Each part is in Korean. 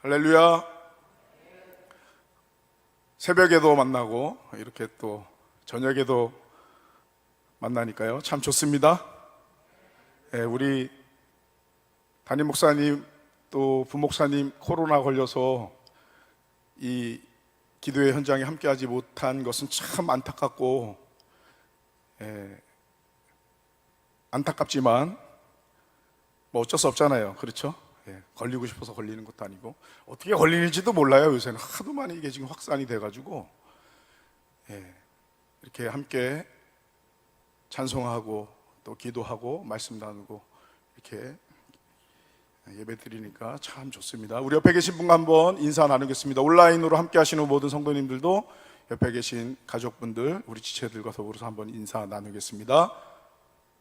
할렐루야. 새벽에도 만나고 이렇게 또 저녁에도 만나니까요, 참 좋습니다. 우리 담임 목사님 또 부목사님 코로나 걸려서 이 기도의 현장에 함께하지 못한 것은 참 안타깝고 안타깝지만 뭐 어쩔 수 없잖아요. 그렇죠? 걸리고 싶어서 걸리는 것도 아니고 어떻게 걸리는지도 몰라요. 요새는 하도 많이 이게 지금 확산이 돼가지고 이렇게 함께 찬송하고 또 기도하고 말씀 나누고 이렇게 예배 드리니까 참 좋습니다. 우리 옆에 계신 분과 한번 인사 나누겠습니다. 온라인으로 함께 하시는 모든 성도님들도 옆에 계신 가족분들, 우리 지체들과 더불어서 한번 인사 나누겠습니다.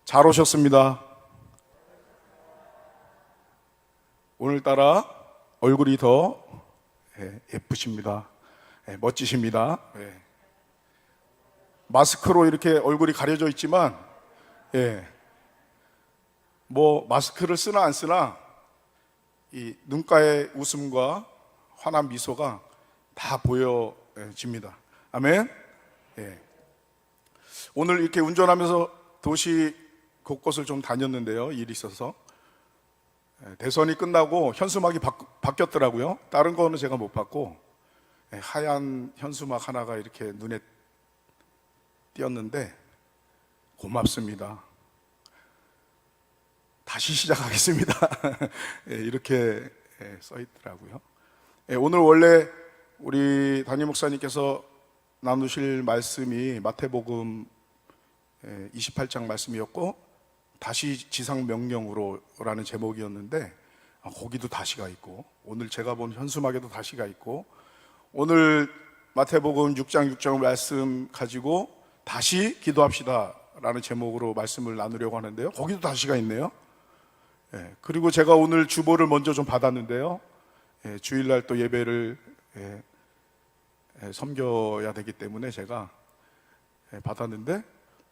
잘 오셨습니다. 오늘따라 얼굴이 더 예쁘십니다. 멋지십니다. 마스크로 이렇게 얼굴이 가려져 있지만 뭐 마스크를 쓰나 안 쓰나 이 눈가의 웃음과 환한 미소가 다 보여집니다. 아멘. 오늘 이렇게 운전하면서 도시 곳곳을 좀 다녔는데요, 일이 있어서 대선이 끝나고 현수막이 바뀌었더라고요. 다른 거는 제가 못 봤고 하얀 현수막 하나가 이렇게 눈에 띄었는데 고맙습니다. 다시 시작하겠습니다. 이렇게 써 있더라고요. 오늘 원래 우리 담임 목사님께서 나누실 말씀이 마태복음 28장 말씀이었고 다시 지상명령으로라는 제목이었는데 거기도 다시가 있고 오늘 제가 본 현수막에도 다시가 있고 오늘 마태복음 6장 6장 말씀 가지고 다시 기도합시다 라는 제목으로 말씀을 나누려고 하는데요, 거기도 다시가 있네요. 그리고 제가 오늘 주보를 먼저 좀 받았는데요, 주일날 또 예배를 섬겨야 되기 때문에 제가 받았는데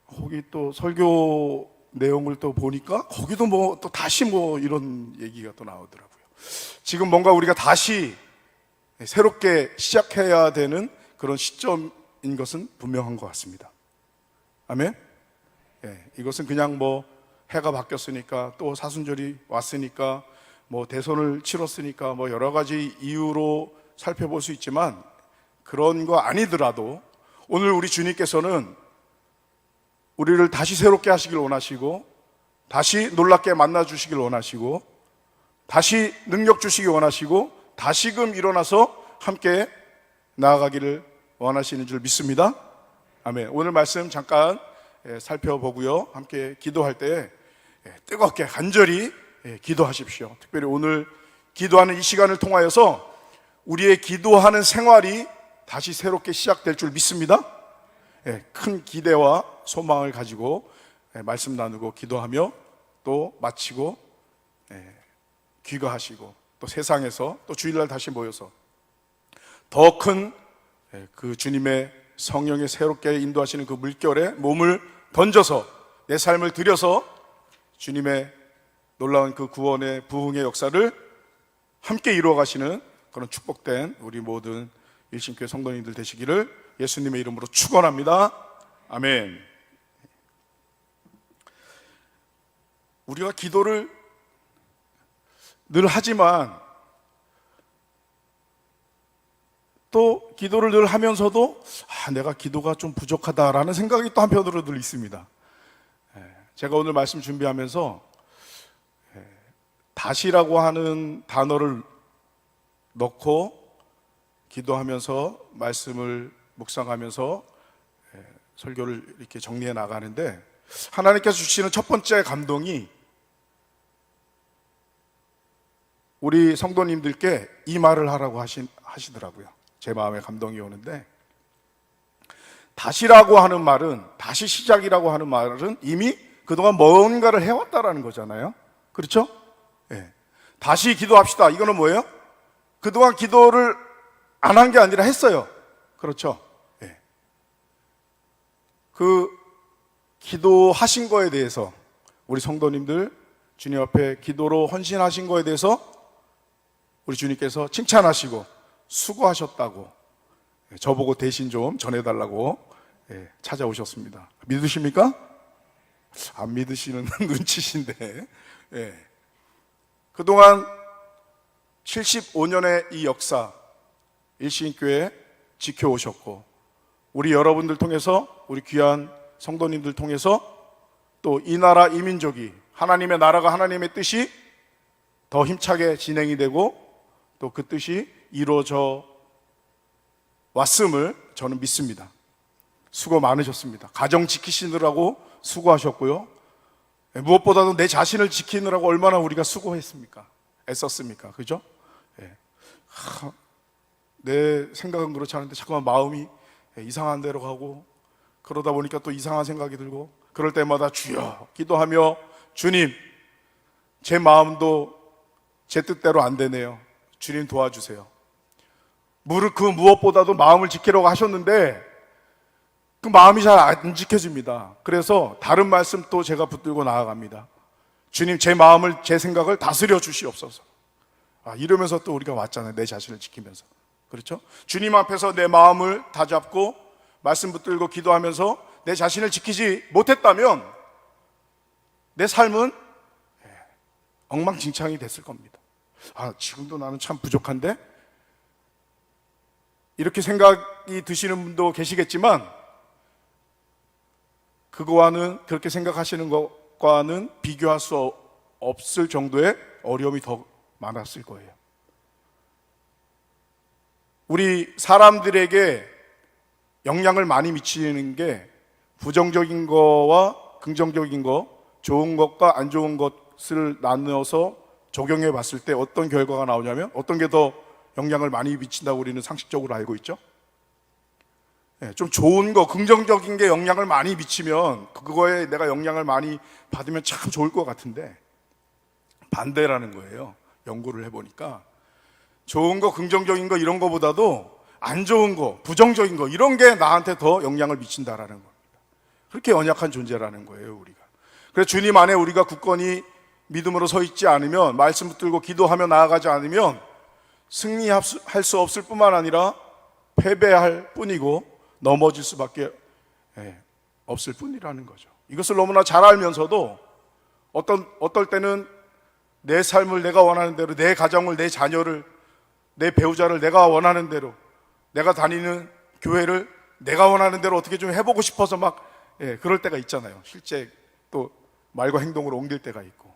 거기 또 설교 내용을 또 보니까 거기도 뭐 또 다시 뭐 이런 얘기가 또 나오더라고요. 지금 뭔가 우리가 다시 새롭게 시작해야 되는 그런 시점인 것은 분명한 것 같습니다. 아멘. 이것은 그냥 뭐 해가 바뀌었으니까 또 사순절이 왔으니까 뭐 대선을 치렀으니까 뭐 여러 가지 이유로 살펴볼 수 있지만 그런 거 아니더라도 오늘 우리 주님께서는 우리를 다시 새롭게 하시길 원하시고 다시 놀랍게 만나 주시길 원하시고 다시 능력 주시길 원하시고 다시금 일어나서 함께 나아가기를 원하시는 줄 믿습니다. 아멘. 오늘 말씀 잠깐 살펴보고요, 함께 기도할 때 뜨겁게 간절히 기도하십시오. 특별히 오늘 기도하는 이 시간을 통하여서 우리의 기도하는 생활이 다시 새롭게 시작될 줄 믿습니다. 큰 기대와 소망을 가지고 말씀 나누고 기도하며 또 마치고 귀가하시고 또 세상에서 또 주일날 다시 모여서 더 큰 그 주님의 성령의 새롭게 인도하시는 그 물결에 몸을 던져서 내 삶을 들여서 주님의 놀라운 그 구원의 부흥의 역사를 함께 이루어 가시는 그런 축복된 우리 모든 일신교회 성도님들 되시기를 예수님의 이름으로 축원합니다. 아멘. 우리가 기도를 늘 하지만 또 기도를 늘 하면서도 내가 기도가 좀 부족하다라는 생각이 또 한편으로 늘 있습니다. 제가 오늘 말씀 준비하면서 다시라고 하는 단어를 넣고 기도하면서 말씀을 묵상하면서 설교를 이렇게 정리해 나가는데 하나님께서 주시는 첫 번째 감동이 우리 성도님들께 이 말을 하라고 하시더라고요. 제 마음에 감동이 오는데 다시라고 하는 말은, 다시 시작이라고 하는 말은 이미 그동안 뭔가를 해왔다라는 거잖아요. 그렇죠? 다시 기도합시다. 이거는 뭐예요? 그동안 기도를 안 한 게 아니라 했어요. 그렇죠? 그 기도하신 거에 대해서 우리 성도님들 주님 앞에 기도로 헌신하신 거에 대해서 우리 주님께서 칭찬하시고 수고하셨다고 저보고 대신 좀 전해달라고 찾아오셨습니다. 믿으십니까? 안 믿으시는 눈치신데, 그동안 75년의 이 역사 일신교회 지켜오셨고, 우리 여러분들 통해서, 우리 귀한 성도님들 통해서 또 이 나라 이 민족이, 하나님의 나라가, 하나님의 뜻이 더 힘차게 진행이 되고 또 그 뜻이 이루어져 왔음을 저는 믿습니다. 수고 많으셨습니다. 가정 지키시느라고 수고하셨고요, 무엇보다도 내 자신을 지키느라고 얼마나 우리가 수고했습니까? 애썼습니까? 그죠? 내 생각은 그렇지 않은데 자꾸만 마음이 이상한 데로 가고, 그러다 보니까 또 이상한 생각이 들고, 그럴 때마다 주여 기도하며, 주님 제 마음도 제 뜻대로 안 되네요, 주님 도와주세요. 그 무엇보다도 마음을 지키려고 하셨는데 그 마음이 잘 안 지켜집니다. 그래서 다른 말씀 또 제가 붙들고 나아갑니다. 주님 제 마음을, 제 생각을 다스려 주시옵소서. 이러면서 또 우리가 왔잖아요. 내 자신을 지키면서. 그렇죠? 주님 앞에서 내 마음을 다잡고 말씀 붙들고 기도하면서 내 자신을 지키지 못했다면 내 삶은 엉망진창이 됐을 겁니다. 지금도 나는 참 부족한데? 이렇게 생각이 드시는 분도 계시겠지만, 그거와는, 그렇게 생각하시는 것과는 비교할 수 없을 정도의 어려움이 더 많았을 거예요. 우리 사람들에게 영향을 많이 미치는 게 부정적인 거와 긍정적인 거, 좋은 것과 안 좋은 것을 나누어서 적용해 봤을 때 어떤 결과가 나오냐면, 어떤 게 더 영향을 많이 미친다고 우리는 상식적으로 알고 있죠? 좀 좋은 거, 긍정적인 게 영향을 많이 미치면, 그거에 내가 영향을 많이 받으면 참 좋을 것 같은데 반대라는 거예요. 연구를 해보니까 좋은 거, 긍정적인 거 이런 거보다도 안 좋은 거, 부정적인 거, 이런 게 나한테 더 영향을 미친다라는 겁니다. 그렇게 연약한 존재라는 거예요, 우리가. 그래서 주님 안에 우리가 굳건히 믿음으로 서 있지 않으면, 말씀 붙들고 기도하며 나아가지 않으면 승리할 수 없을 뿐만 아니라 패배할 뿐이고 넘어질 수밖에 없을 뿐이라는 거죠. 이것을 너무나 잘 알면서도 어떨 때는 내 삶을 내가 원하는 대로, 내 가정을, 내 자녀를, 내 배우자를 내가 원하는 대로, 내가 다니는 교회를 내가 원하는 대로 어떻게 좀 해보고 싶어서 막 그럴 때가 있잖아요. 실제 또 말과 행동으로 옮길 때가 있고,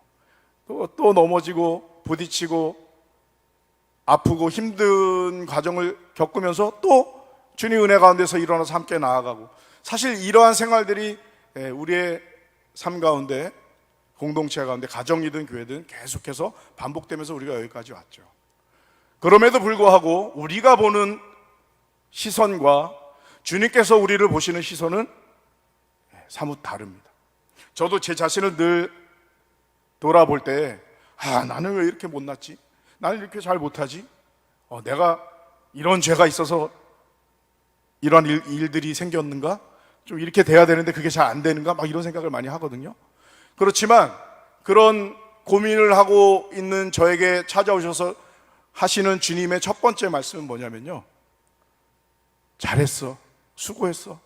또 넘어지고 부딪히고 아프고 힘든 과정을 겪으면서 또 주님 은혜 가운데서 일어나서 함께 나아가고, 사실 이러한 생활들이 우리의 삶 가운데, 공동체 가운데, 가정이든 교회든 계속해서 반복되면서 우리가 여기까지 왔죠. 그럼에도 불구하고 우리가 보는 시선과 주님께서 우리를 보시는 시선은 사뭇 다릅니다. 저도 제 자신을 늘 돌아볼 때, 나는 왜 이렇게 못났지? 나는 이렇게 잘 못하지? 내가 이런 죄가 있어서 이런 일들이 생겼는가? 좀 이렇게 돼야 되는데 그게 잘 안 되는가? 막 이런 생각을 많이 하거든요. 그렇지만 그런 고민을 하고 있는 저에게 찾아오셔서 하시는 주님의 첫 번째 말씀은 뭐냐면요, 잘했어, 수고했어,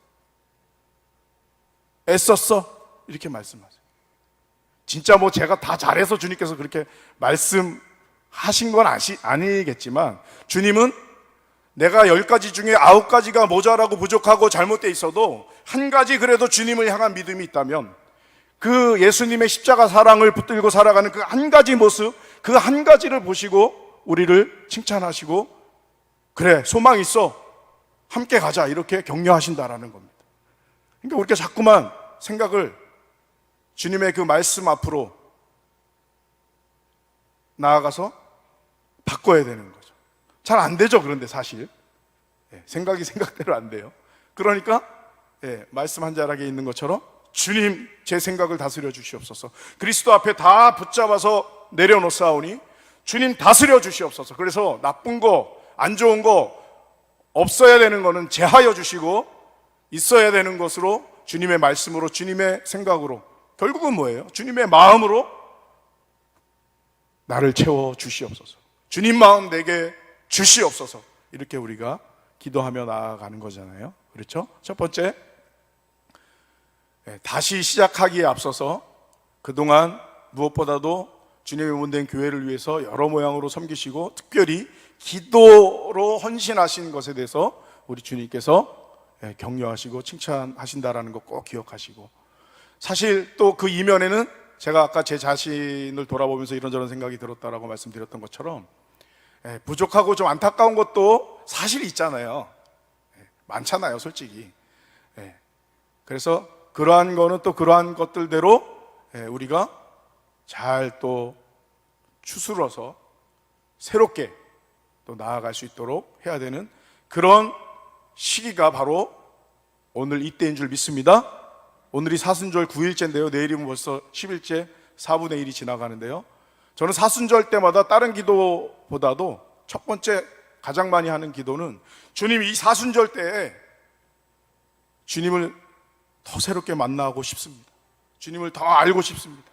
애썼어, 이렇게 말씀하세요. 진짜 뭐 제가 다 잘해서 주님께서 그렇게 말씀하신 건 아니겠지만, 주님은 내가 10가지 중에 9가지가 모자라고 부족하고 잘못되어 있어도 한 가지 그래도 주님을 향한 믿음이 있다면, 그 예수님의 십자가 사랑을 붙들고 살아가는 그 한 가지 모습, 그 한 가지를 보시고 우리를 칭찬하시고, 그래 소망 있어, 함께 가자, 이렇게 격려하신다라는 겁니다. 그러니까 우리가 자꾸만 생각을 주님의 그 말씀 앞으로 나아가서 바꿔야 되는 거죠. 잘 안 되죠. 그런데 사실 생각이 생각대로 안 돼요. 그러니까 말씀 한 자락에 있는 것처럼, 주님 제 생각을 다스려 주시옵소서. 그리스도 앞에 다 붙잡아서 내려놓사오니 주님 다스려 주시옵소서. 그래서 나쁜 거, 안 좋은 거, 없어야 되는 거는 제하여 주시고, 있어야 되는 것으로 주님의 말씀으로, 주님의 생각으로, 결국은 뭐예요? 주님의 마음으로 나를 채워 주시옵소서. 주님 마음 내게 주시옵소서. 이렇게 우리가 기도하며 나아가는 거잖아요. 그렇죠? 첫 번째, 다시 시작하기에 앞서서 그동안 무엇보다도 주님의 몸된 교회를 위해서 여러 모양으로 섬기시고 특별히 기도로 헌신하신 것에 대해서 우리 주님께서 격려하시고 칭찬하신다라는 거 꼭 기억하시고, 사실 또 그 이면에는 제가 아까 제 자신을 돌아보면서 이런저런 생각이 들었다라고 말씀드렸던 것처럼 부족하고 좀 안타까운 것도 사실 있잖아요. 많잖아요, 솔직히. 그래서 그러한 거는 또 그러한 것들대로 우리가 잘 또 추스러서 새롭게 또 나아갈 수 있도록 해야 되는 그런 시기가 바로 오늘 이때인 줄 믿습니다. 오늘이 사순절 9일째인데요 내일이면 벌써 10일째 4분의 1이 지나가는데요, 저는 사순절 때마다 다른 기도보다도 첫 번째 가장 많이 하는 기도는 주님, 이 사순절 때에 주님을 더 새롭게 만나고 싶습니다. 주님을 더 알고 싶습니다.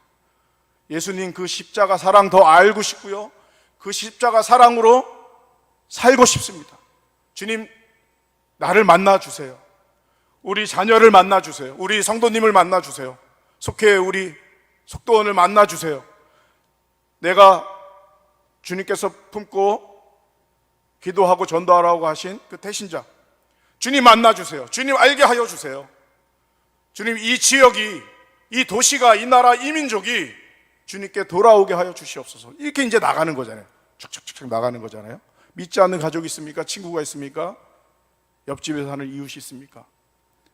예수님 그 십자가 사랑 더 알고 싶고요, 그 십자가 사랑으로 살고 싶습니다. 주님, 나를 만나주세요. 우리 자녀를 만나주세요. 우리 성도님을 만나주세요. 속해 우리 속도원을 만나주세요. 내가 주님께서 품고 기도하고 전도하라고 하신 그 태신자 주님 만나주세요. 주님 알게 하여 주세요. 주님, 이 지역이, 이 도시가, 이 나라, 이 민족이 주님께 돌아오게 하여 주시옵소서. 이렇게 이제 나가는 거잖아요. 쭉쭉쭉 나가는 거잖아요. 믿지 않는 가족이 있습니까? 친구가 있습니까? 옆집에 사는 이웃이 있습니까?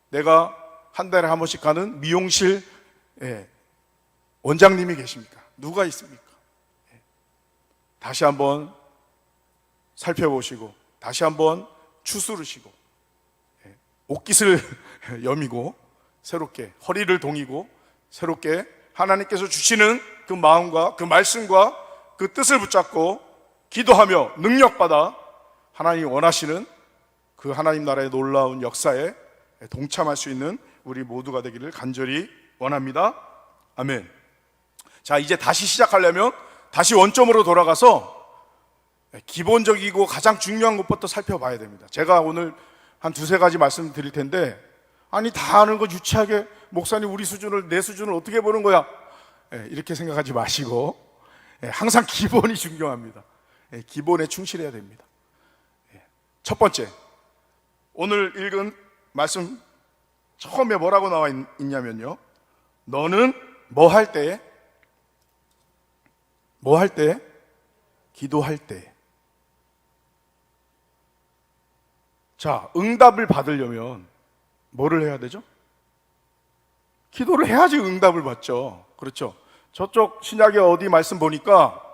내가 한 달에 한 번씩 가는 미용실 원장님이 계십니까? 누가 있습니까? 다시 한번 살펴보시고, 다시 한번 추스르시고, 옷깃을 여미고 새롭게 허리를 동이고 새롭게 하나님께서 주시는 그 마음과 그 말씀과 그 뜻을 붙잡고 기도하며 능력받아 하나님이 원하시는 그 하나님 나라의 놀라운 역사에 동참할 수 있는 우리 모두가 되기를 간절히 원합니다. 아멘. 자, 이제 다시 시작하려면 다시 원점으로 돌아가서 기본적이고 가장 중요한 것부터 살펴봐야 됩니다. 제가 오늘 한 두세 가지 말씀드릴 텐데, 아니 다 아는 거 유치하게 목사님 우리 수준을, 내 수준을 어떻게 보는 거야, 이렇게 생각하지 마시고 항상 기본이 중요합니다. 기본에 충실해야 됩니다. 첫 번째, 오늘 읽은 말씀 처음에 뭐라고 나와 있냐면요, 너는 뭐 할 때? 뭐 할 때? 기도할 때. 자, 응답을 받으려면 뭐를 해야 되죠? 기도를 해야지 응답을 받죠. 그렇죠? 저쪽 신약의 어디 말씀 보니까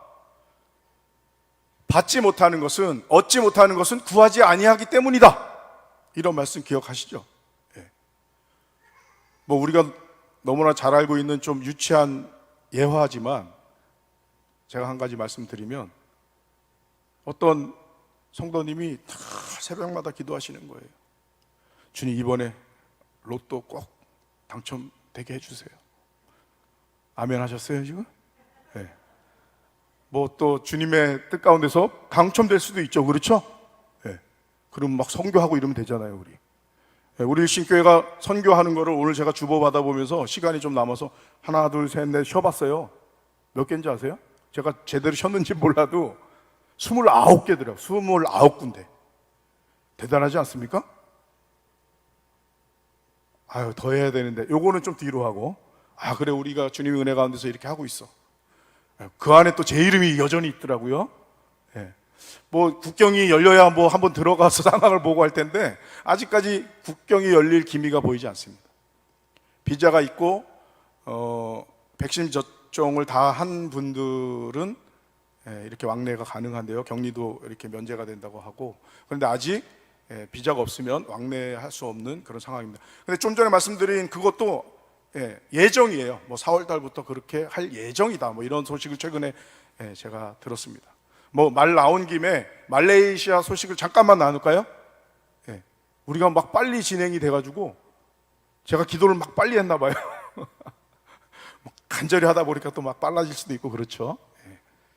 받지 못하는 것은, 얻지 못하는 것은 구하지 아니하기 때문이다, 이런 말씀 기억하시죠? 뭐 우리가 너무나 잘 알고 있는 좀 유치한 예화지만 제가 한 가지 말씀드리면, 어떤 성도님이 다 새벽마다 기도하시는 거예요. 주님, 이번에 로또 꼭 당첨되게 해주세요. 아멘 하셨어요 지금? 네. 뭐 또 주님의 뜻 가운데서 당첨될 수도 있죠. 그렇죠? 네. 그럼 막 선교하고 이러면 되잖아요. 우리 일신교회가 선교하는 거를 오늘 제가 주보 받아보면서 시간이 좀 남아서 하나 둘 셋 넷 쉬어봤어요. 몇 개인지 아세요? 제가 제대로 쉬었는지 몰라도 29개더라고요. 29군데. 대단하지 않습니까? 아유, 더 해야 되는데 요거는 좀 뒤로 하고, 아 그래, 우리가 주님의 은혜 가운데서 이렇게 하고 있어. 그 안에 또 제 이름이 여전히 있더라고요. 뭐 국경이 열려야 뭐 한번 들어가서 상황을 보고 할 텐데 아직까지 국경이 열릴 기미가 보이지 않습니다. 비자가 있고 백신 접종을 다 한 분들은 이렇게 왕래가 가능한데요, 격리도 이렇게 면제가 된다고 하고, 그런데 아직 비자가 없으면 왕래할 수 없는 그런 상황입니다. 근데 좀 전에 말씀드린 그것도 예정이에요. 뭐 4월 달부터 그렇게 할 예정이다, 뭐 이런 소식을 최근에 제가 들었습니다. 뭐 말 나온 김에 말레이시아 소식을 잠깐만 나눌까요? 우리가 막 빨리 진행이 돼가지고 제가 기도를 막 빨리 했나 봐요. 간절히 하다 보니까 또 막 빨라질 수도 있고 그렇죠.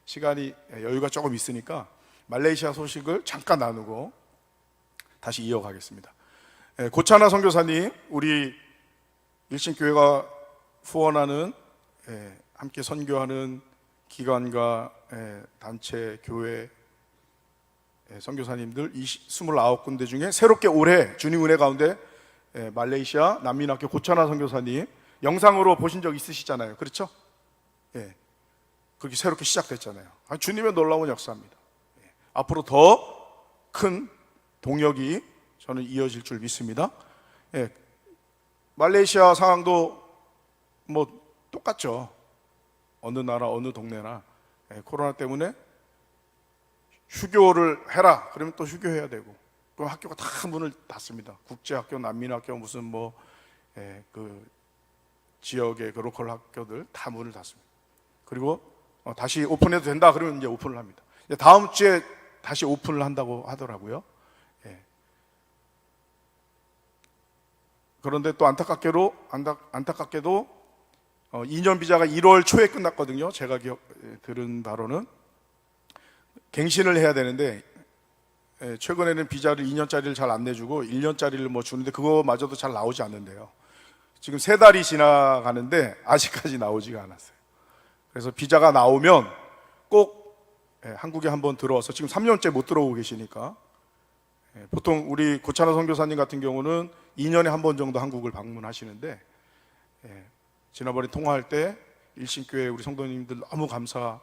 시간이 여유가 조금 있으니까 말레이시아 소식을 잠깐 나누고 다시 이어가겠습니다. 고차나 선교사님, 우리 일신교회가 후원하는 함께 선교하는 기관과 단체, 교회 선교사님들 29군데 중에 새롭게 올해 주님 은혜 가운데 말레이시아 난민학교 고차나 선교사님 영상으로 보신 적 있으시잖아요. 그렇죠? 그렇게 새롭게 시작됐잖아요. 주님의 놀라운 역사입니다. 앞으로 더 큰 동역이 저는 이어질 줄 믿습니다. 말레이시아 상황도 뭐 똑같죠. 어느 나라 어느 동네나 코로나 때문에 휴교를 해라 그러면 또 휴교해야 되고, 그럼 학교가 다 문을 닫습니다. 국제학교, 난민학교, 무슨 그 지역의 그 로컬 학교들 다 문을 닫습니다. 그리고 다시 오픈해도 된다 그러면 이제 오픈을 합니다. 다음 주에 다시 오픈을 한다고 하더라고요. 그런데 또 안타깝게도 2년 비자가 1월 초에 끝났거든요. 제가 들은 바로는 갱신을 해야 되는데 최근에는 비자를 2년짜리를 잘 안 내주고 1년짜리를 뭐 주는데 그거마저도 잘 나오지 않는데요. 지금 3달이 지나가는데 아직까지 나오지가 않았어요. 그래서 비자가 나오면 꼭 한국에 한번 들어와서, 지금 3년째 못 들어오고 계시니까, 보통 우리 고차나 선교사님 같은 경우는 2년에 한 번 정도 한국을 방문하시는데, 지난번에 통화할 때 일신교회 우리 성도님들 너무 감사하다고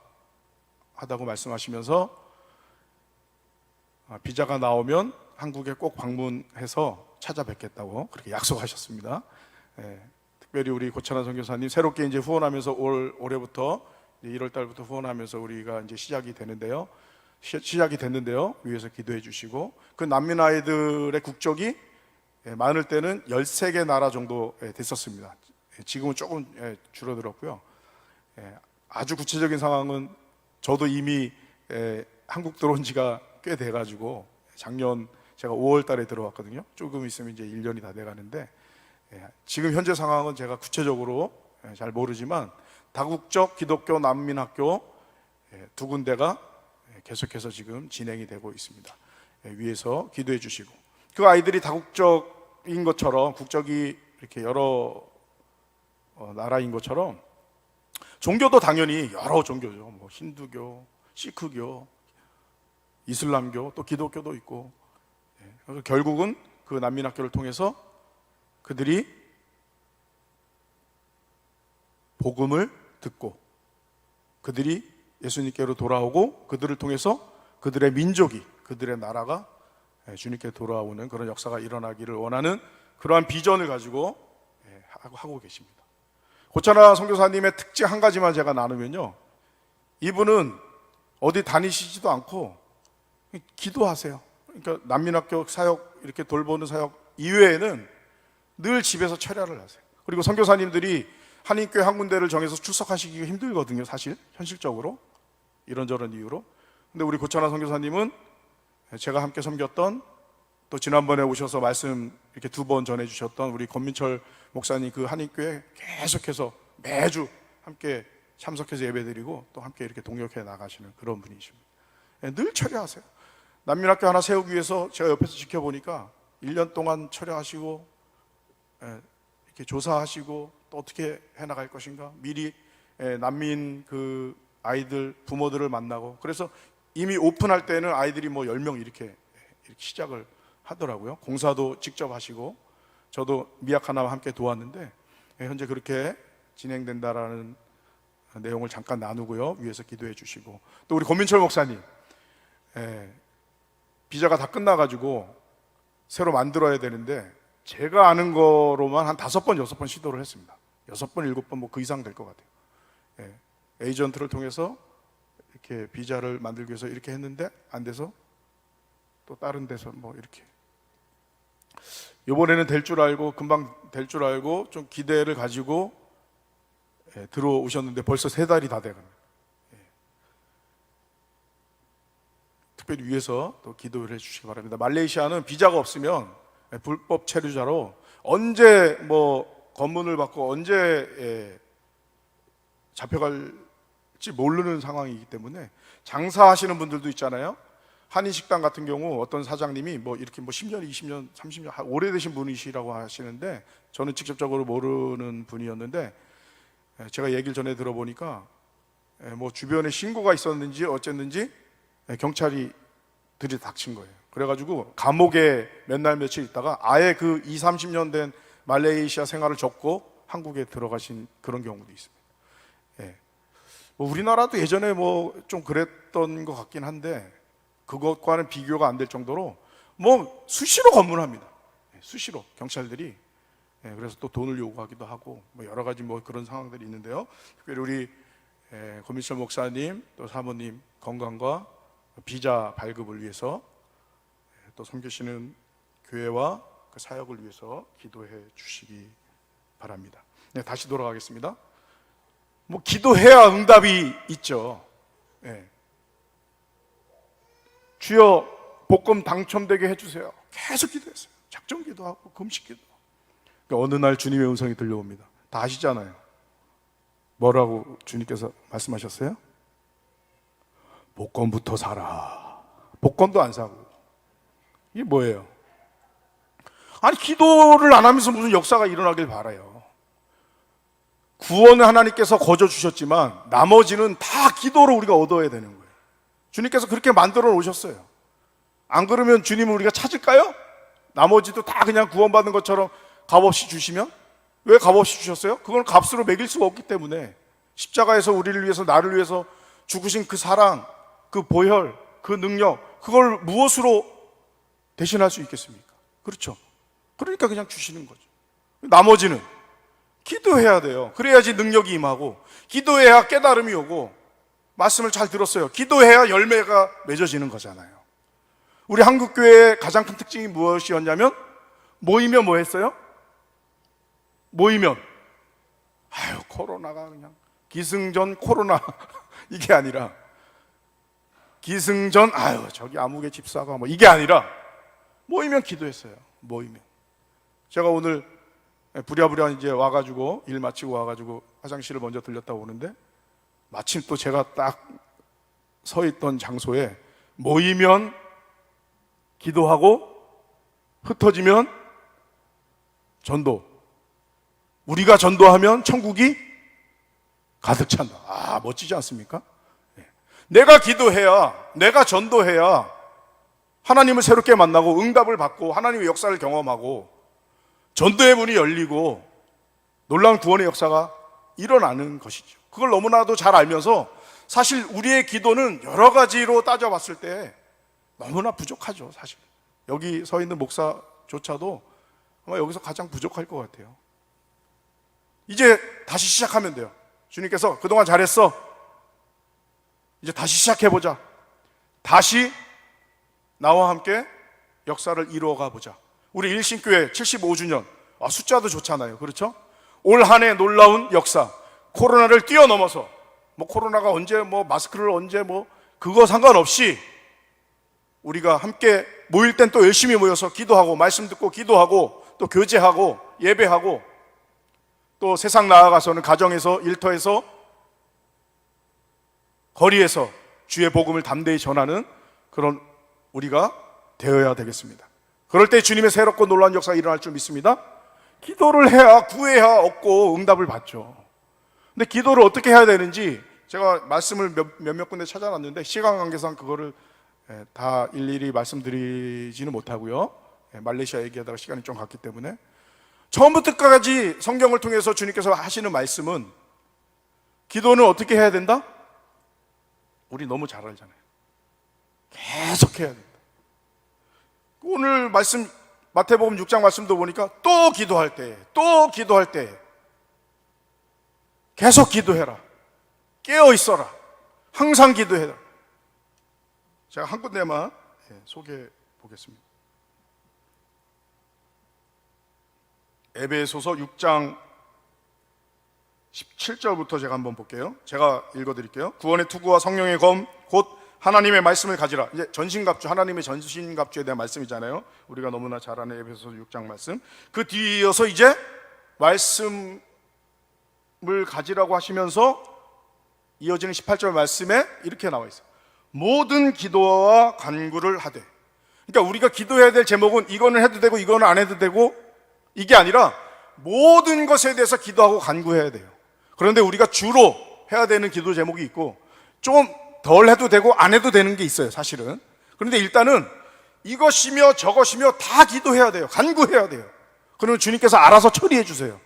말씀하시면서 비자가 나오면 한국에 꼭 방문해서 찾아뵙겠다고 그렇게 약속하셨습니다. 특별히 우리 고차나 선교사님 새롭게 이제 후원하면서 올해부터 1월 달부터 후원하면서 우리가 이제 시작이 됐는데요. 위에서 기도해 주시고, 그 난민 아이들의 국적이 많을 때는 13개 나라 정도 됐었습니다. 지금은 조금 줄어들었고요. 아주 구체적인 상황은 저도 이미 한국 들어온 지가 꽤 돼가지고 작년 제가 5월 달에 들어왔거든요. 조금 있으면 이제 1년이 다 돼가는데, 지금 현재 상황은 제가 구체적으로 잘 모르지만 다국적 기독교 난민학교 2군데가 계속해서 지금 진행이 되고 있습니다. 위에서 기도해 주시고, 그 아이들이 다국적인 것처럼, 국적이 이렇게 여러 나라인 것처럼 종교도 당연히 여러 종교죠. 뭐 힌두교, 시크교, 이슬람교, 또 기독교도 있고, 결국은 그 난민학교를 통해서 그들이 복음을 듣고 그들이 예수님께로 돌아오고, 그들을 통해서 그들의 민족이, 그들의 나라가 주님께 돌아오는 그런 역사가 일어나기를 원하는 그러한 비전을 가지고 하고 계십니다. 고차나 선교사님의 특징 한 가지만 제가 나누면요, 이분은 어디 다니시지도 않고 기도하세요. 그러니까 난민학교 사역, 이렇게 돌보는 사역 이외에는 늘 집에서 철야를 하세요. 그리고 선교사님들이 한인교회 한 군데를 정해서 출석하시기가 힘들거든요, 사실 현실적으로, 이런저런 이유로. 근데 우리 고차나 선교사님은 제가 함께 섬겼던, 또 지난번에 오셔서 말씀 이렇게 2번 전해주셨던 우리 권민철 목사님, 그 한인교회 계속해서 매주 함께 참석해서 예배드리고 또 함께 이렇게 동역해 나가시는 그런 분이십니다. 늘 철야하세요. 난민학교 하나 세우기 위해서 제가 옆에서 지켜보니까 1년 동안 철야하시고, 이렇게 조사하시고, 또 어떻게 해나갈 것인가, 미리 난민 그 아이들 부모들을 만나고, 그래서 이미 오픈할 때는 아이들이 뭐 10명 이렇게 시작을 하더라고요. 공사도 직접 하시고, 저도 미약 하나와 함께 도왔는데 현재 그렇게 진행된다라는 내용을 잠깐 나누고요. 위에서 기도해 주시고, 또 우리 권민철 목사님, 비자가 다 끝나가지고 새로 만들어야 되는데 제가 아는 거로만 한 5번, 6번 시도를 했습니다. 6번, 7번 뭐 그 이상 될 것 같아요. 에이전트를 통해서 이렇게 비자를 만들기 위해서 이렇게 했는데 안 돼서 또 다른 데서 뭐 이렇게, 이번에는 될 줄 알고, 금방 될 줄 알고 좀 기대를 가지고 들어오셨는데 벌써 3달이 다 돼갑니다. 특별히 위해서 또 기도를 해주시기 바랍니다. 말레이시아는 비자가 없으면 불법 체류자로 언제 뭐 검문을 받고 언제 잡혀갈지 할지 모르는 상황이기 때문에 장사하시는 분들도 있잖아요. 한인식당 같은 경우 어떤 사장님이 뭐 이렇게 뭐 10년, 20년, 30년 오래되신 분이시라고 하시는데 저는 직접적으로 모르는 분이었는데 제가 얘기를 전에 들어보니까 뭐 주변에 신고가 있었는지 어쨌는지 경찰이 들이닥친 거예요. 그래가지고 감옥에 몇 날 며칠 있다가 아예 그 20, 30년 된 말레이시아 생활을 접고 한국에 들어가신 그런 경우도 있습니다. 예. 뭐 우리나라도 예전에 뭐 좀 그랬던 것 같긴 한데 그것과는 비교가 안 될 정도로 뭐 수시로 검문합니다. 수시로 경찰들이. 그래서 또 돈을 요구하기도 하고 뭐 여러 가지 뭐 그런 상황들이 있는데요. 특별히 우리 권민철 목사님 또 사모님 건강과 비자 발급을 위해서 또 섬기시는 교회와 그 사역을 위해서 기도해 주시기 바랍니다. 네, 다시 돌아가겠습니다. 뭐 기도해야 응답이 있죠. 네. 주여 복권 당첨되게 해주세요. 계속 기도했어요. 작정 기도하고 금식 기도. 그러니까 어느 날 주님의 음성이 들려옵니다. 다 아시잖아요. 뭐라고 주님께서 말씀하셨어요? 복권부터 사라. 복권도 안 사고. 이게 뭐예요? 아니 기도를 안 하면서 무슨 역사가 일어나길 바라요. 구원을 하나님께서 거저 주셨지만 나머지는 다 기도로 우리가 얻어야 되는 거예요. 주님께서 그렇게 만들어 놓으셨어요. 안 그러면 주님을 우리가 찾을까요? 나머지도 다 그냥 구원받는 것처럼 값없이 주시면? 왜 값없이 주셨어요? 그건 값으로 매길 수가 없기 때문에 십자가에서 우리를 위해서 나를 위해서 죽으신 그 사랑, 그 보혈, 그 능력 그걸 무엇으로 대신할 수 있겠습니까? 그렇죠. 그러니까 그냥 주시는 거죠. 나머지는 기도해야 돼요. 그래야지 능력이 임하고 기도해야 깨달음이 오고 말씀을 잘 들었어요. 기도해야 열매가 맺어지는 거잖아요. 우리 한국교회의 가장 큰 특징이 무엇이었냐면 모이면 뭐 했어요? 모이면 아유 코로나가 그냥 기승전 코로나 이게 아니라 기승전 아유 저기 아무개 집사가 뭐 이게 아니라 모이면 기도했어요. 모이면 제가 오늘 부랴부랴 이제 와가지고 일 마치고 와가지고 화장실을 먼저 들렸다 오는데 마침 또 제가 딱 서 있던 장소에 모이면 기도하고 흩어지면 전도. 우리가 전도하면 천국이 가득 찬다. 아, 멋지지 않습니까? 내가 기도해야, 내가 전도해야 하나님을 새롭게 만나고 응답을 받고 하나님의 역사를 경험하고 전도의 문이 열리고 놀라운 구원의 역사가 일어나는 것이죠. 그걸 너무나도 잘 알면서 사실 우리의 기도는 여러 가지로 따져봤을 때 너무나 부족하죠. 사실 여기 서 있는 목사조차도 아마 여기서 가장 부족할 것 같아요. 이제 다시 시작하면 돼요. 주님께서 그동안 잘했어. 이제 다시 시작해보자. 다시 나와 함께 역사를 이루어가 보자. 우리 일신교회 75주년 숫자도 좋잖아요. 그렇죠? 올 한 해 놀라운 역사, 코로나를 뛰어넘어서 뭐 코로나가 언제 뭐 마스크를 언제 뭐 그거 상관없이 우리가 함께 모일 땐 또 열심히 모여서 기도하고 말씀 듣고 기도하고 또 교제하고 예배하고 또 세상 나아가서는 가정에서 일터에서 거리에서 주의 복음을 담대히 전하는 그런 우리가 되어야 되겠습니다. 그럴 때 주님의 새롭고 놀라운 역사가 일어날 줄 믿습니다. 기도를 해야 구해야 얻고 응답을 받죠. 근데 기도를 어떻게 해야 되는지 제가 말씀을 몇몇 군데 찾아놨는데 시간 관계상 그거를 다 일일이 말씀드리지는 못하고요. 말레이시아 얘기하다가 시간이 좀 갔기 때문에 처음부터 끝까지 성경을 통해서 주님께서 하시는 말씀은 기도는 어떻게 해야 된다? 우리 너무 잘 알잖아요. 계속 해야 된다. 오늘 말씀 마태복음 6장 말씀도 보니까 또 기도할 때 계속 기도해라. 깨어 있어라. 항상 기도해라. 제가 한 군데만 소개해 보겠습니다. 에베소서 6장 17절부터 제가 한번 볼게요. 제가 읽어드릴게요. 구원의 투구와 성령의 검 곧 하나님의 말씀을 가지라. 이제 전신갑주, 하나님의 전신갑주에 대한 말씀이잖아요. 우리가 너무나 잘 아는 에베소서 6장 말씀. 그 뒤에 이어서 이제 말씀을 가지라고 하시면서 이어지는 18절 말씀에 이렇게 나와 있어요. 모든 기도와 간구를 하되. 그러니까 우리가 기도해야 될 제목은 이거는 해도 되고 이거는 안 해도 되고 이게 아니라 모든 것에 대해서 기도하고 간구해야 돼요. 그런데 우리가 주로 해야 되는 기도 제목이 있고 좀 덜 해도 되고 안 해도 되는 게 있어요, 사실은. 그런데 일단은 이것이며 저것이며 다 기도해야 돼요. 간구해야 돼요. 그러면 주님께서 알아서 처리해 주세요.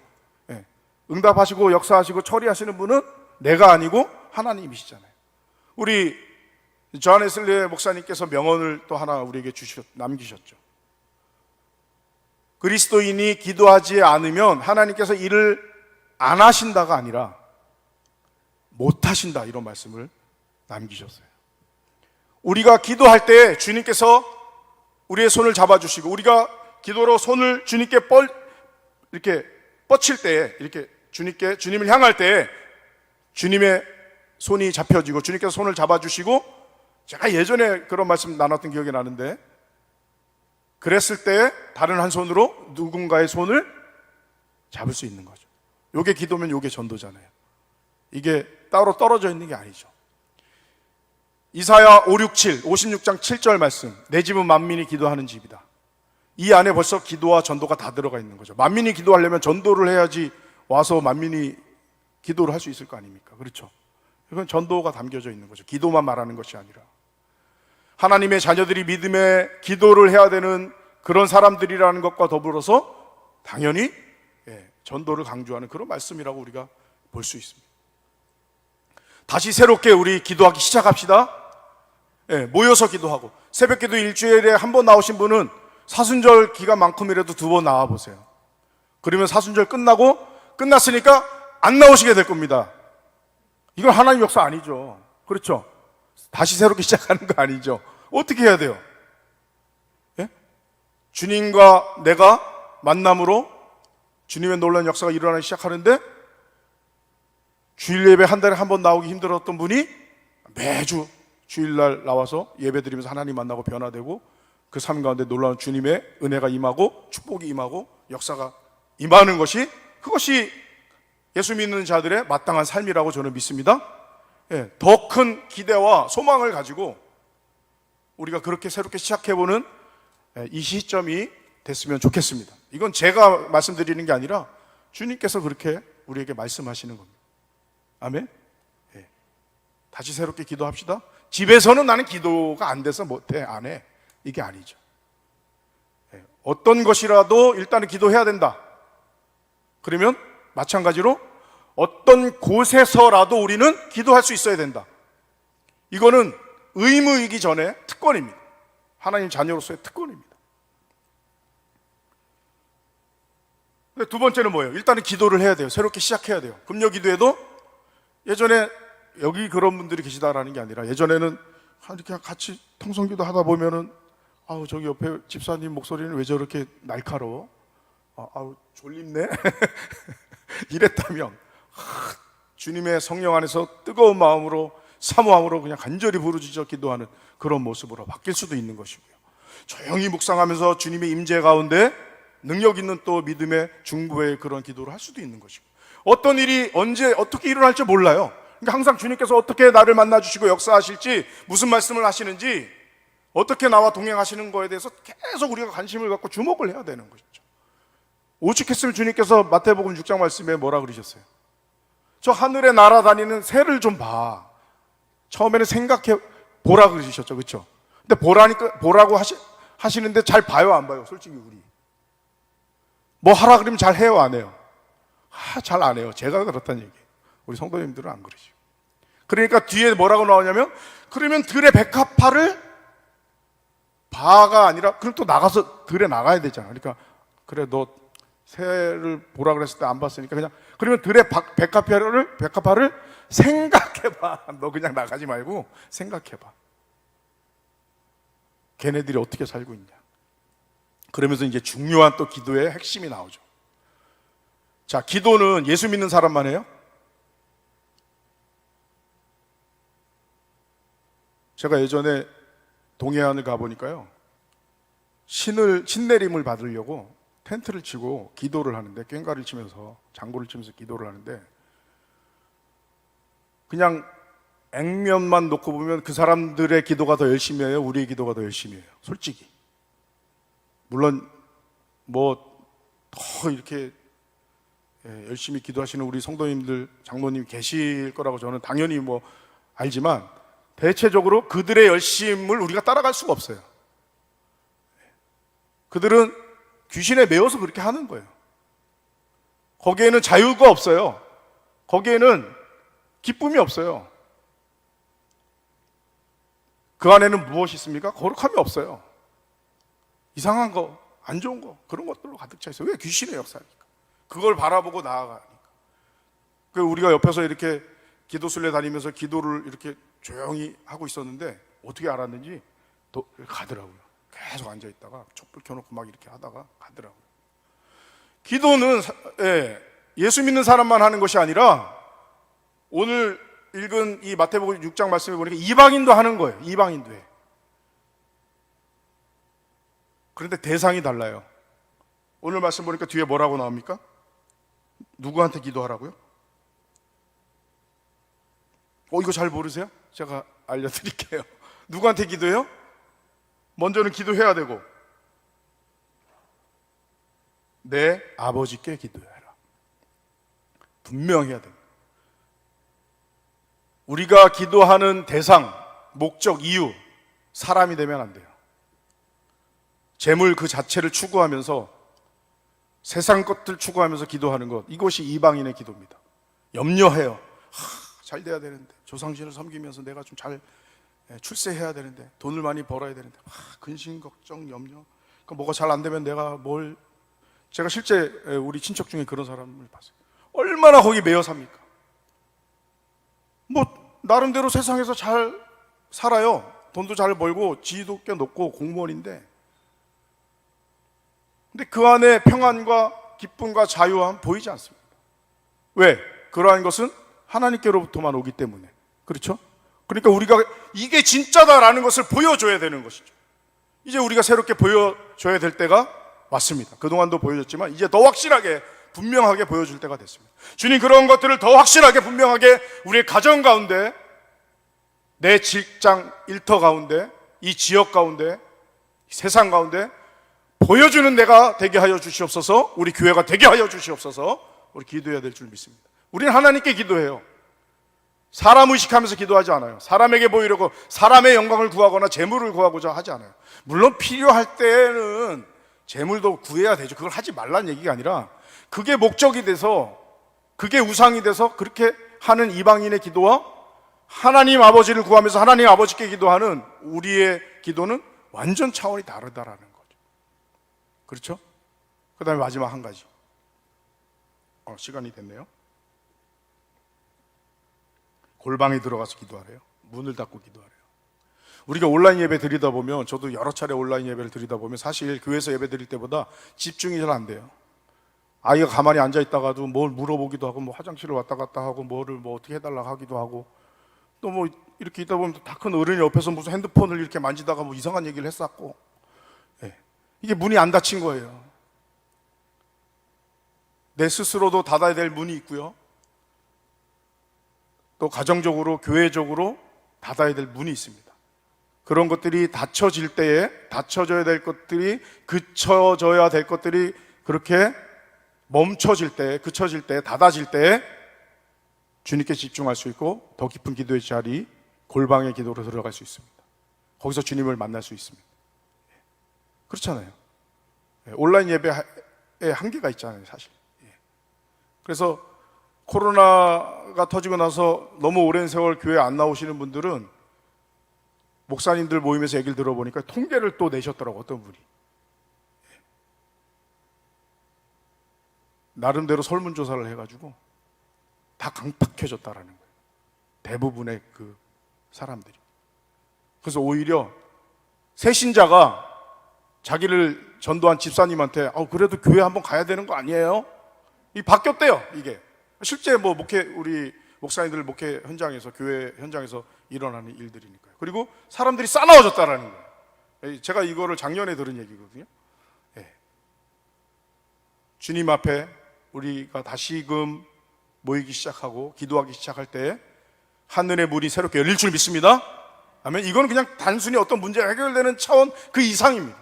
예. 응답하시고 역사하시고 처리하시는 분은 내가 아니고 하나님이시잖아요. 우리 존 웨슬리 목사님께서 명언을 또 하나 우리에게 남기셨죠. 그리스도인이 기도하지 않으면 하나님께서 일을 안 하신다가 아니라 못 하신다, 이런 말씀을 남기셨어요. 우리가 기도할 때 주님께서 우리의 손을 잡아주시고, 우리가 기도로 손을 주님께 이렇게 뻗칠 때, 이렇게 주님을 향할 때 주님의 손이 잡혀지고 주님께서 손을 잡아주시고, 제가 예전에 그런 말씀 나눴던 기억이 나는데, 그랬을 때 다른 한 손으로 누군가의 손을 잡을 수 있는 거죠. 요게 기도면 요게 전도잖아요. 이게 따로 떨어져 있는 게 아니죠. 이사야 56장 7절 말씀, 내 집은 만민이 기도하는 집이다. 이 안에 벌써 기도와 전도가 다 들어가 있는 거죠. 만민이 기도하려면 전도를 해야지 와서 만민이 기도를 할 수 있을 거 아닙니까? 그렇죠? 이건 전도가 담겨져 있는 거죠. 기도만 말하는 것이 아니라 하나님의 자녀들이 믿음의 기도를 해야 되는 그런 사람들이라는 것과 더불어서 당연히 전도를 강조하는 그런 말씀이라고 우리가 볼 수 있습니다. 다시 새롭게 우리 기도하기 시작합시다. 모여서 기도하고, 새벽기도 일주일에 한 번 나오신 분은 사순절 기간만큼이라도 2번 나와보세요. 그러면 사순절 끝났으니까 안 나오시게 될 겁니다. 이건 하나님 역사 아니죠. 그렇죠? 다시 새롭게 시작하는 거 아니죠. 어떻게 해야 돼요? 주님과 내가 만남으로 주님의 놀라운 역사가 일어나기 시작하는데, 주일 예배 한 달에 한 번 나오기 힘들었던 분이 매주 주일날 나와서 예배 드리면서 하나님 만나고 변화되고, 그 삶 가운데 놀라운 주님의 은혜가 임하고 축복이 임하고 역사가 임하는 것이, 그것이 예수 믿는 자들의 마땅한 삶이라고 저는 믿습니다. 더 큰 기대와 소망을 가지고 우리가 그렇게 새롭게 시작해보는 이 시점이 됐으면 좋겠습니다. 이건 제가 말씀드리는 게 아니라 주님께서 그렇게 우리에게 말씀하시는 겁니다. 아멘. 다시 새롭게 기도합시다. 집에서는 나는 기도가 안 돼서 못해, 안 해, 이게 아니죠. 어떤 것이라도 일단은 기도해야 된다. 그러면 마찬가지로 어떤 곳에서라도 우리는 기도할 수 있어야 된다. 이거는 의무이기 전에 특권입니다. 하나님 자녀로서의 특권입니다. 두 번째는 뭐예요? 일단은 기도를 해야 돼요. 새롭게 시작해야 돼요. 금요 기도에도 예전에 여기 그런 분들이 계시다라는 게 아니라, 예전에는 이렇게 같이 통성기도 하다 보면은 저기 옆에 집사님 목소리는 왜 저렇게 날카로워? 졸립네? 이랬다면 주님의 성령 안에서 뜨거운 마음으로, 사모함으로 그냥 간절히 부르짖어 기도하는 그런 모습으로 바뀔 수도 있는 것이고요. 조용히 묵상하면서 주님의 임재 가운데 능력 있는 또 믿음의 중보의 그런 기도를 할 수도 있는 것이고, 어떤 일이 언제 어떻게 일어날지 몰라요. 그러니까 항상 주님께서 어떻게 나를 만나주시고 역사하실지, 무슨 말씀을 하시는지, 어떻게 나와 동행하시는 거에 대해서 계속 우리가 관심을 갖고 주목을 해야 되는 것이죠. 오죽했으면 주님께서 마태복음 6장 말씀에 뭐라 그러셨어요? 저 하늘에 날아다니는 새를 좀 봐. 처음에는 생각해 보라 그러셨죠, 그렇죠? 근데 보라고 하시는데 잘 봐요, 안 봐요? 솔직히 우리 뭐 하라 그러면 잘 해요, 안 해요? 잘 안 해요. 제가 그렇다는 얘기예요. 우리 성도님들은 안 그러죠. 그러니까 뒤에 뭐라고 나오냐면, 그러면 들의 백합화를 봐가 아니라 그럼 또 나가서 들에 나가야 되잖아. 그러니까 그래, 너 새를 보라 그랬을 때 안 봤으니까 그냥, 그러면 들의 백합화를 생각해봐. 너 그냥 나가지 말고 생각해봐. 걔네들이 어떻게 살고 있냐. 그러면서 이제 중요한 또 기도의 핵심이 나오죠. 자, 기도는 예수 믿는 사람만 해요? 제가 예전에 동해안을 가보니까요, 신내림을 받으려고 텐트를 치고 기도를 하는데, 꽹과를 치면서, 장구를 치면서 기도를 하는데, 그냥 액면만 놓고 보면 그 사람들의 기도가 더 열심히 해요? 우리의 기도가 더 열심히 해요? 솔직히. 물론 뭐 더 이렇게 열심히 기도하시는 우리 성도님들, 장로님 계실 거라고 저는 당연히 뭐 알지만, 대체적으로 그들의 열심을 우리가 따라갈 수가 없어요. 그들은 귀신에 매여서 그렇게 하는 거예요. 거기에는 자유가 없어요. 거기에는 기쁨이 없어요. 그 안에는 무엇이 있습니까? 거룩함이 없어요. 이상한 거, 안 좋은 거, 그런 것들로 가득 차 있어요. 왜? 귀신의 역사니까. 그걸 바라보고 나아가니까. 우리가 옆에서 이렇게 기도순례 다니면서 기도를 이렇게 조용히 하고 있었는데 어떻게 알았는지 또 가더라고요. 계속 앉아 있다가 촛불 켜놓고 막 이렇게 하다가 가더라고요. 기도는 예수 믿는 사람만 하는 것이 아니라 오늘 읽은 이 마태복음 6장 말씀에 보니까 이방인도 하는 거예요. 이방인도 해. 그런데 대상이 달라요. 오늘 말씀 보니까 뒤에 뭐라고 나옵니까? 누구한테 기도하라고요? 이거 잘 모르세요? 제가 알려드릴게요. 누구한테 기도해요? 먼저는 기도해야 되고, 내 아버지께 기도해라. 분명해야 됩니다. 우리가 기도하는 대상, 목적, 이유, 사람이 되면 안 돼요. 재물 그 자체를 추구하면서, 세상 것들 추구하면서 기도하는 것, 이것이 이방인의 기도입니다. 염려해요. 잘 돼야 되는데, 조상신을 섬기면서 내가 좀 잘 출세해야 되는데, 돈을 많이 벌어야 되는데, 근심, 걱정, 염려. 뭐가 잘 안 되면 내가 제가 실제 우리 친척 중에 그런 사람을 봤어요. 얼마나 거기 매여 삽니까? 나름대로 세상에서 잘 살아요. 돈도 잘 벌고 지위도 꽤 높고 공무원인데, 근데 그 안에 평안과 기쁨과 자유함 보이지 않습니다. 왜? 그러한 것은 하나님께로부터만 오기 때문에. 그렇죠? 그러니까 우리가 이게 진짜다라는 것을 보여줘야 되는 것이죠. 이제 우리가 새롭게 보여줘야 될 때가 왔습니다. 그동안도 보여줬지만 이제 더 확실하게 분명하게 보여줄 때가 됐습니다. 주님, 그런 것들을 더 확실하게 분명하게 우리의 가정 가운데, 내 직장 일터 가운데, 이 지역 가운데, 세상 가운데 보여주는 내가 되게 하여 주시옵소서. 우리 교회가 되게 하여 주시옵소서. 우리 기도해야 될 줄 믿습니다. 우리는 하나님께 기도해요. 사람 의식하면서 기도하지 않아요. 사람에게 보이려고 사람의 영광을 구하거나 재물을 구하고자 하지 않아요. 물론 필요할 때는 재물도 구해야 되죠. 그걸 하지 말라는 얘기가 아니라, 그게 목적이 돼서, 그게 우상이 돼서 그렇게 하는 이방인의 기도와 하나님 아버지를 구하면서 하나님 아버지께 기도하는 우리의 기도는 완전 차원이 다르다라는 거죠. 그렇죠? 그 다음에 마지막 한 가지. 시간이 됐네요. 골방에 들어가서 기도하래요. 문을 닫고 기도하래요. 우리가 온라인 예배 드리다 보면, 저도 여러 차례 온라인 예배를 드리다 보면 사실 교회에서 예배 드릴 때보다 집중이 잘 안 돼요. 아이가 가만히 앉아 있다가도 뭘 물어보기도 하고, 화장실을 왔다 갔다 하고, 뭐를 어떻게 해달라고 하기도 하고, 또 이렇게 있다 보면 다 큰 어른이 옆에서 무슨 핸드폰을 이렇게 만지다가 이상한 얘기를 했었고, 이게 문이 안 닫힌 거예요. 내 스스로도 닫아야 될 문이 있고요, 또 가정적으로, 교회적으로 닫아야 될 문이 있습니다. 그런 것들이 닫혀질 때에, 닫혀져야 될 것들이, 그쳐져야 될 것들이 그렇게 멈춰질 때, 그쳐질 때, 닫아질 때 주님께 집중할 수 있고, 더 깊은 기도의 자리, 골방의 기도로 들어갈 수 있습니다. 거기서 주님을 만날 수 있습니다. 그렇잖아요. 온라인 예배에 한계가 있잖아요, 사실. 그래서 코로나가 터지고 나서 너무 오랜 세월 교회 안 나오시는 분들은 목사님들 모임에서 얘기를 들어보니까 통계를 또 내셨더라고, 어떤 분이. 나름대로 설문조사를 해가지고 다 강팍해졌다라는 거예요. 대부분의 그 사람들이. 그래서 오히려 새신자가 자기를 전도한 집사님한테 그래도 교회 한번 가야 되는 거 아니에요? 이 바뀌었대요, 이게. 실제 우리 목사님들 목회 현장에서, 교회 현장에서 일어나는 일들이니까요. 그리고 사람들이 싸나워졌다라는 거예요. 제가 이거를 작년에 들은 얘기거든요. 주님 앞에 우리가 다시금 모이기 시작하고 기도하기 시작할 때 하늘의 문이 새롭게 열릴 줄 믿습니다. 아멘. 이건 그냥 단순히 어떤 문제가 해결되는 차원 그 이상입니다.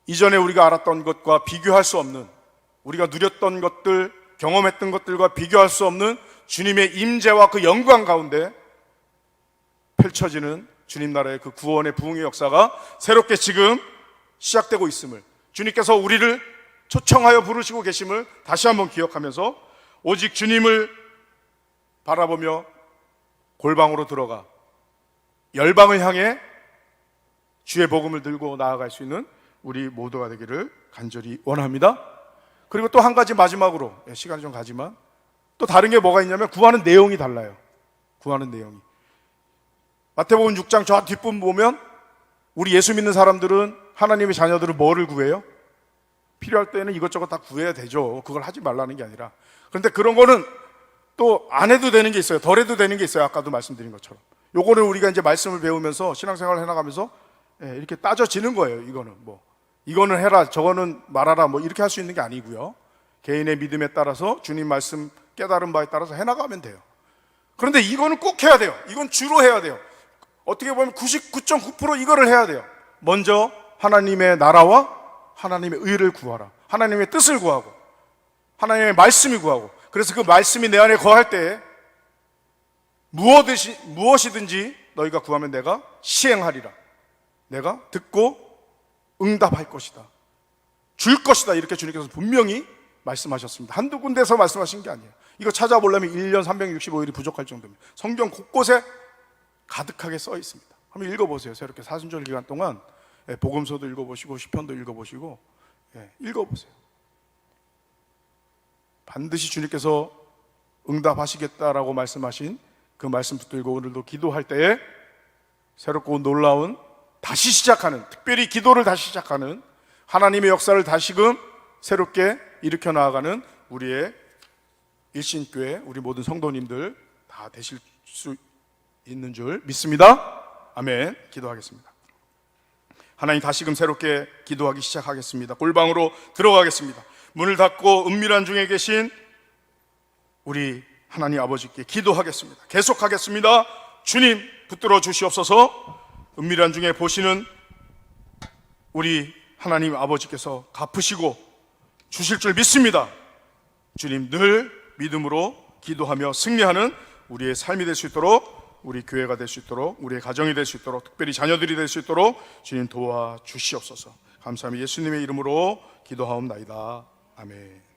이전에 우리가 알았던 것과 비교할 수 없는, 우리가 누렸던 것들, 경험했던 것들과 비교할 수 없는 주님의 임재와 그 영광 가운데 펼쳐지는 주님 나라의 그 구원의 부흥의 역사가 새롭게 지금 시작되고 있음을, 주님께서 우리를 초청하여 부르시고 계심을 다시 한번 기억하면서 오직 주님을 바라보며 골방으로 들어가 열방을 향해 주의 복음을 들고 나아갈 수 있는 우리 모두가 되기를 간절히 원합니다. 그리고 또 한 가지 마지막으로, 시간이 좀 가지만 또 다른 게 뭐가 있냐면 구하는 내용이 달라요. 구하는 내용이. 마태복음 6장 저 뒷부분 보면 우리 예수 믿는 사람들은, 하나님의 자녀들은 뭐를 구해요? 필요할 때는 이것저것 다 구해야 되죠. 그걸 하지 말라는 게 아니라. 그런데 그런 거는 또 안 해도 되는 게 있어요. 덜 해도 되는 게 있어요. 아까도 말씀드린 것처럼. 요거는 우리가 이제 말씀을 배우면서 신앙생활을 해나가면서 이렇게 따져지는 거예요. 이거는 해라, 저거는 말아라, 이렇게 할 수 있는 게 아니고요. 개인의 믿음에 따라서 주님 말씀 깨달은 바에 따라서 해나가면 돼요. 그런데 이거는 꼭 해야 돼요. 이건 주로 해야 돼요. 어떻게 보면 99.9% 이거를 해야 돼요. 먼저 하나님의 나라와 하나님의 의를 구하라. 하나님의 뜻을 구하고 하나님의 말씀이 구하고, 그래서 그 말씀이 내 안에 거할 때에 무엇이든지 너희가 구하면 내가 시행하리라. 내가 듣고 응답할 것이다, 줄 것이다, 이렇게 주님께서 분명히 말씀하셨습니다. 한두 군데서 말씀하신 게 아니에요. 이거 찾아보려면 1년 365일이 부족할 정도입니다. 성경 곳곳에 가득하게 써 있습니다. 한번 읽어보세요. 새롭게 사순절 기간 동안 복음서도 읽어보시고 시편도 읽어보시고 읽어보세요. 반드시 주님께서 응답하시겠다라고 말씀하신 그 말씀 붙들고 오늘도 기도할 때에 새롭고 놀라운, 다시 시작하는, 특별히 기도를 다시 시작하는, 하나님의 역사를 다시금 새롭게 일으켜 나아가는 우리의 일신교회, 우리 모든 성도님들 다 되실 수 있는 줄 믿습니다. 아멘. 기도하겠습니다. 하나님, 다시금 새롭게 기도하기 시작하겠습니다. 골방으로 들어가겠습니다. 문을 닫고 은밀한 중에 계신 우리 하나님 아버지께 기도하겠습니다. 계속하겠습니다. 주님 붙들어 주시옵소서. 은밀한 중에 보시는 우리 하나님 아버지께서 갚으시고 주실 줄 믿습니다. 주님, 늘 믿음으로 기도하며 승리하는 우리의 삶이 될 수 있도록, 우리 교회가 될 수 있도록, 우리의 가정이 될 수 있도록, 특별히 자녀들이 될 수 있도록 주님 도와주시옵소서. 감사합니다. 예수님의 이름으로 기도하옵나이다. 아멘.